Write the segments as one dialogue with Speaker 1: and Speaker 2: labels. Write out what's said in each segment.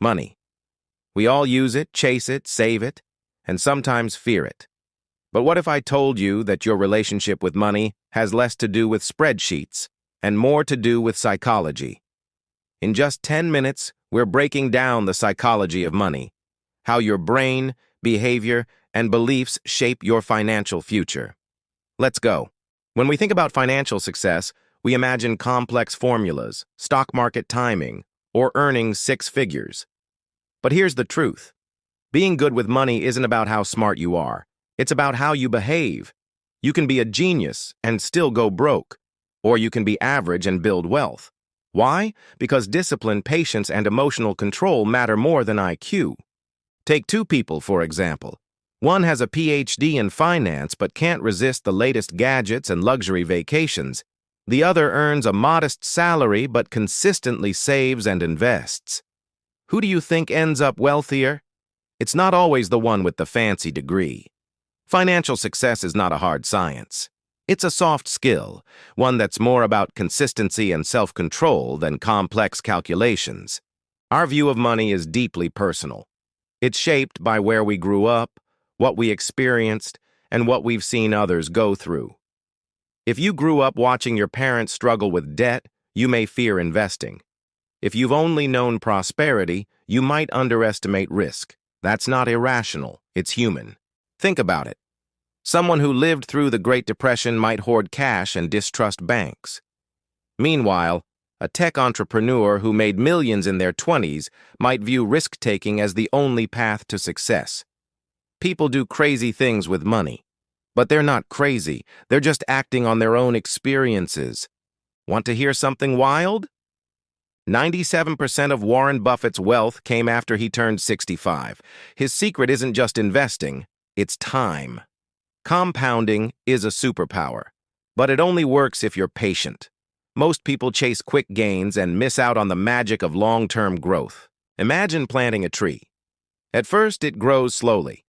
Speaker 1: Money. We all use it, chase it, save it, and sometimes fear it. But what if I told you that your relationship with money has less to do with spreadsheets and more to do with psychology? In just 10 minutes, we're breaking down the psychology of money, how your brain, behavior, and beliefs shape your financial future. Let's go. When we think about financial success, we imagine complex formulas, stock market timing, or earning six figures. But here's the truth. Being good with money isn't about how smart you are. It's about how you behave. You can be a genius and still go broke, or you can be average and build wealth. Why? Because discipline, patience, and emotional control matter more than IQ. Take two people, for example. One has a PhD in finance but can't resist the latest gadgets and luxury vacations. The other earns a modest salary but consistently saves and invests. Who do you think ends up wealthier? It's not always the one with the fancy degree. Financial success is not a hard science. It's a soft skill, one that's more about consistency and self-control than complex calculations. Our view of money is deeply personal. It's shaped by where we grew up, what we experienced, and what we've seen others go through. If you grew up watching your parents struggle with debt, you may fear investing. If you've only known prosperity, you might underestimate risk. That's not irrational, it's human. Think about it. Someone who lived through the Great Depression might hoard cash and distrust banks. Meanwhile, a tech entrepreneur who made millions in their 20s might view risk-taking as the only path to success. People do crazy things with money. But they're not crazy. They're just acting on their own experiences. Want to hear something wild? 97% of Warren Buffett's wealth came after he turned 65. His secret isn't just investing, it's time. Compounding is a superpower, but it only works if you're patient. Most people chase quick gains and miss out on the magic of long-term growth. Imagine planting a tree. At first, it grows slowly.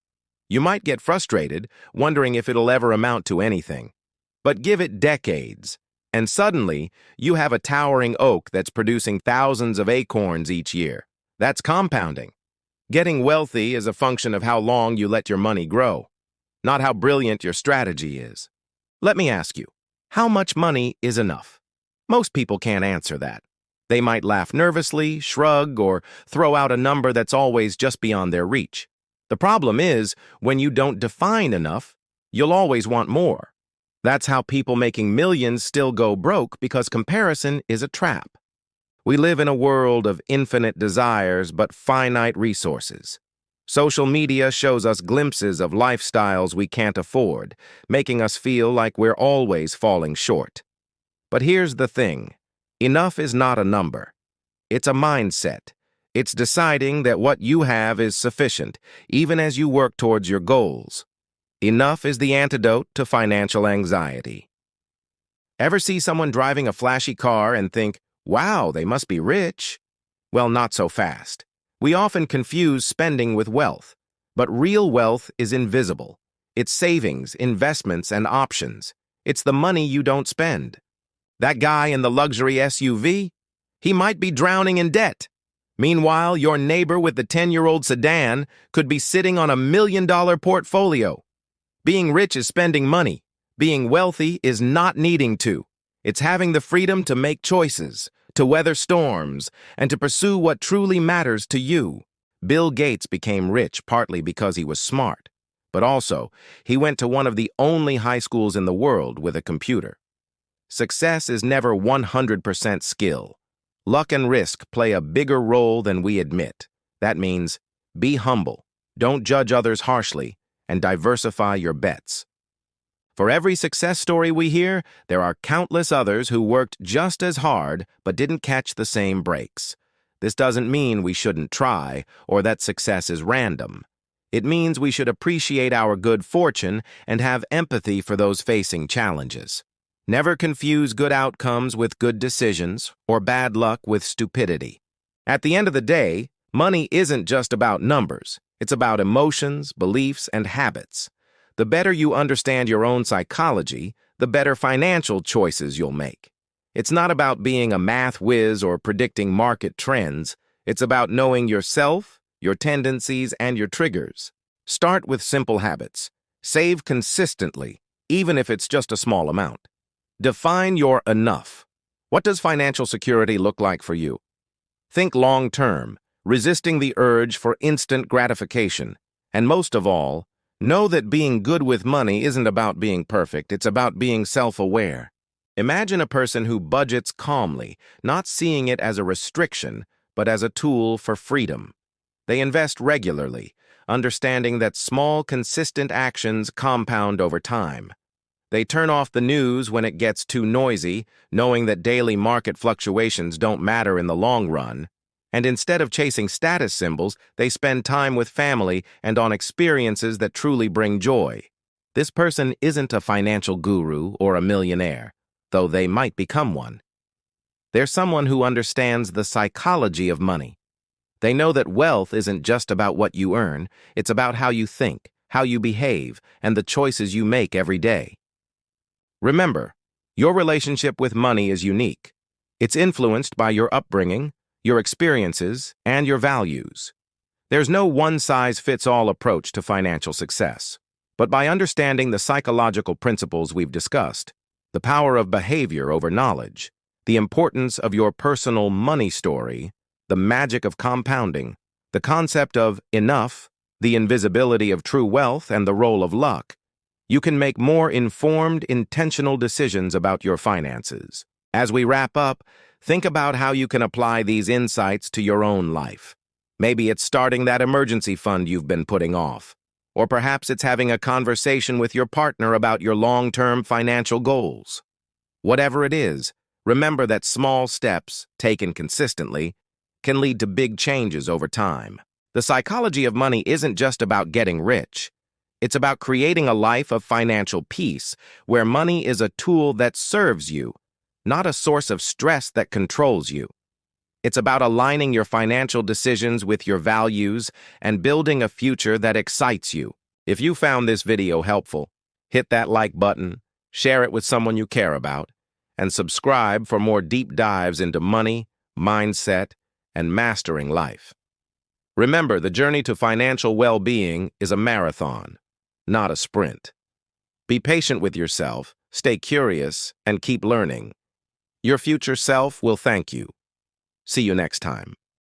Speaker 1: You might get frustrated, wondering if it'll ever amount to anything. But give it decades, and suddenly, you have a towering oak that's producing thousands of acorns each year. That's compounding. Getting wealthy is a function of how long you let your money grow, not how brilliant your strategy is. Let me ask you, how much money is enough? Most people can't answer that. They might laugh nervously, shrug, or throw out a number that's always just beyond their reach. The problem is, when you don't define enough, you'll always want more. That's how people making millions still go broke, because comparison is a trap. We live in a world of infinite desires but finite resources. Social media shows us glimpses of lifestyles we can't afford, making us feel like we're always falling short. But here's the thing. Enough is not a number. It's a mindset. It's deciding that what you have is sufficient, even as you work towards your goals. Enough is the antidote to financial anxiety. Ever see someone driving a flashy car and think, wow, they must be rich? Well, not so fast. We often confuse spending with wealth, but real wealth is invisible. It's savings, investments, and options. It's the money you don't spend. That guy in the luxury SUV? He might be drowning in debt. Meanwhile, your neighbor with the 10-year-old sedan could be sitting on $1 million portfolio. Being rich is spending money. Being wealthy is not needing to. It's having the freedom to make choices, to weather storms, and to pursue what truly matters to you. Bill Gates became rich partly because he was smart, but also he went to one of the only high schools in the world with a computer. Success is never 100% skill. Luck and risk play a bigger role than we admit. That means be humble, don't judge others harshly, and diversify your bets. For every success story we hear, there are countless others who worked just as hard but didn't catch the same breaks. This doesn't mean we shouldn't try or that success is random. It means we should appreciate our good fortune and have empathy for those facing challenges. Never confuse good outcomes with good decisions or bad luck with stupidity. At the end of the day, money isn't just about numbers. It's about emotions, beliefs, and habits. The better you understand your own psychology, the better financial choices you'll make. It's not about being a math whiz or predicting market trends. It's about knowing yourself, your tendencies, and your triggers. Start with simple habits. Save consistently, even if it's just a small amount. Define your enough. What does financial security look like for you? Think long-term, resisting the urge for instant gratification. And most of all, know that being good with money isn't about being perfect, it's about being self-aware. Imagine a person who budgets calmly, not seeing it as a restriction, but as a tool for freedom. They invest regularly, understanding that small, consistent actions compound over time. They turn off the news when it gets too noisy, knowing that daily market fluctuations don't matter in the long run. And instead of chasing status symbols, they spend time with family and on experiences that truly bring joy. This person isn't a financial guru or a millionaire, though they might become one. They're someone who understands the psychology of money. They know that wealth isn't just about what you earn, it's about how you think, how you behave, and the choices you make every day. Remember, your relationship with money is unique. It's influenced by your upbringing, your experiences, and your values. There's no one-size-fits-all approach to financial success. But by understanding the psychological principles we've discussed, the power of behavior over knowledge, the importance of your personal money story, the magic of compounding, the concept of enough, the invisibility of true wealth, and the role of luck, you can make more informed, intentional decisions about your finances. As we wrap up, think about how you can apply these insights to your own life. Maybe it's starting that emergency fund you've been putting off. Or perhaps it's having a conversation with your partner about your long-term financial goals. Whatever it is, remember that small steps, taken consistently, can lead to big changes over time. The psychology of money isn't just about getting rich. It's about creating a life of financial peace, where money is a tool that serves you, not a source of stress that controls you. It's about aligning your financial decisions with your values and building a future that excites you. If you found this video helpful, hit that like button, share it with someone you care about, and subscribe for more deep dives into money, mindset, and mastering life. Remember, the journey to financial well-being is a marathon, not a sprint. Be patient with yourself, stay curious, and keep learning. Your future self will thank you. See you next time.